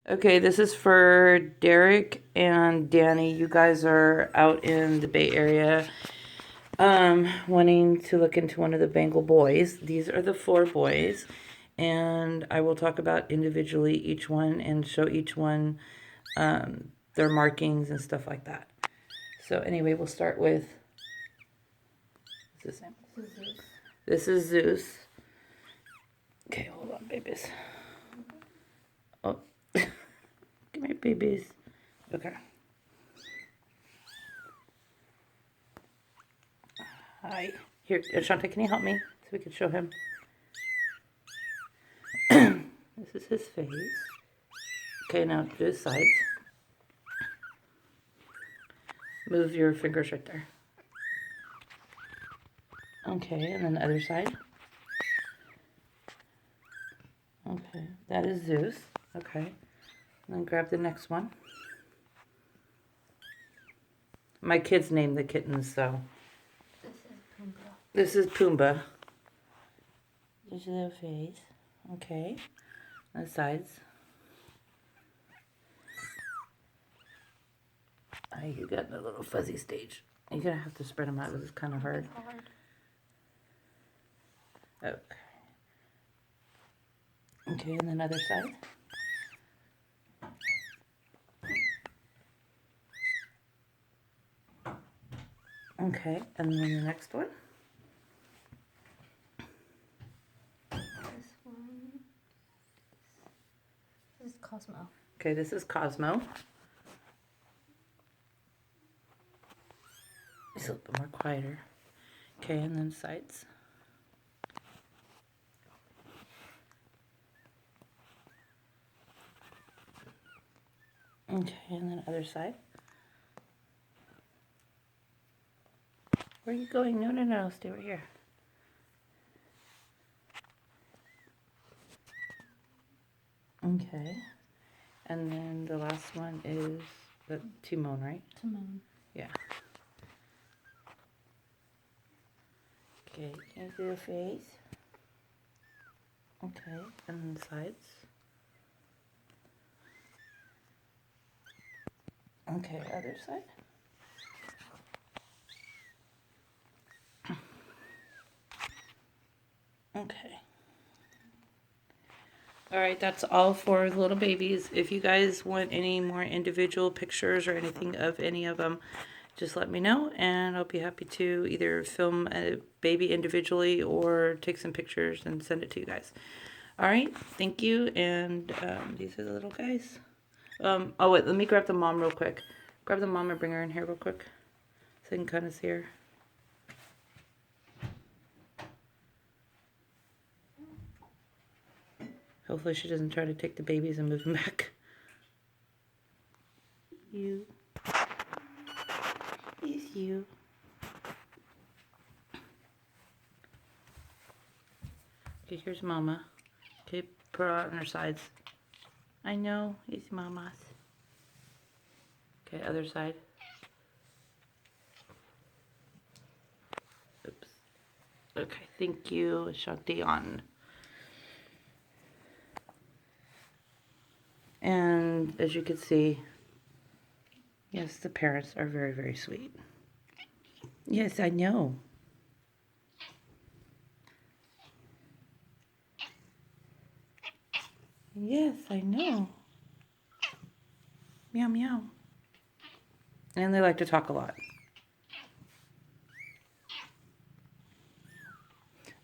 Okay, this is for Derek and Danny. You guys are out in the Bay Area wanting to look into one of the Bengal boys. These are the 4 boys, and I will talk about individually each one and show each one their markings and stuff like that. So anyway, we'll start with what's his name? This is Zeus. Okay, hold on, babies. Oh, come here, babies. Okay. Hi. Here, Ashante, can you help me so we can show him? This is his face. Okay, now do his sides. Move your fingers right there. Okay, and then the other side. Okay, that is Zeus. Okay, and then grab the next one. My kids named the kittens, so. This is Pumbaa. This is their face. Okay, the sides. Oh, you got a little fuzzy stage. You're gonna have to spread them out. This is kind of hard. Okay. Okay, and then other side. Okay, and then the next one. This one. This is Cosmo. Okay, this is Cosmo. It's a little bit more quieter. Okay, and then sides. Okay, and then other side. Where are you going? No, no, no. Stay right here. Okay. And then the last one is the Timon, right? Timon. Yeah. Okay, can you do the face? Okay, and then the sides. Okay, other side. Okay. All right, that's all for the little babies. If you guys want any more individual pictures or anything of any of them, just let me know, and I'll be happy to either film a baby individually or take some pictures and send it to you guys. All right, thank you, and these are the little guys. Oh, wait, let me grab the mom real quick. Grab the mom and bring her in here real quick so you can kind of see her. Hopefully she doesn't try to take the babies and move them back. You. It's you. Okay, here's Mama. Okay, put her on her sides. I know, it's Mama's. Okay, other side. Oops. Okay, thank you, Shanti on. And as you can see, yes, the parents are very, very sweet. Yes, I know. Yes, I know. Meow, meow. And they like to talk a lot.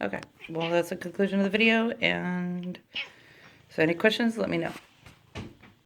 Okay, well, that's the conclusion of the video, and so any questions, let me know.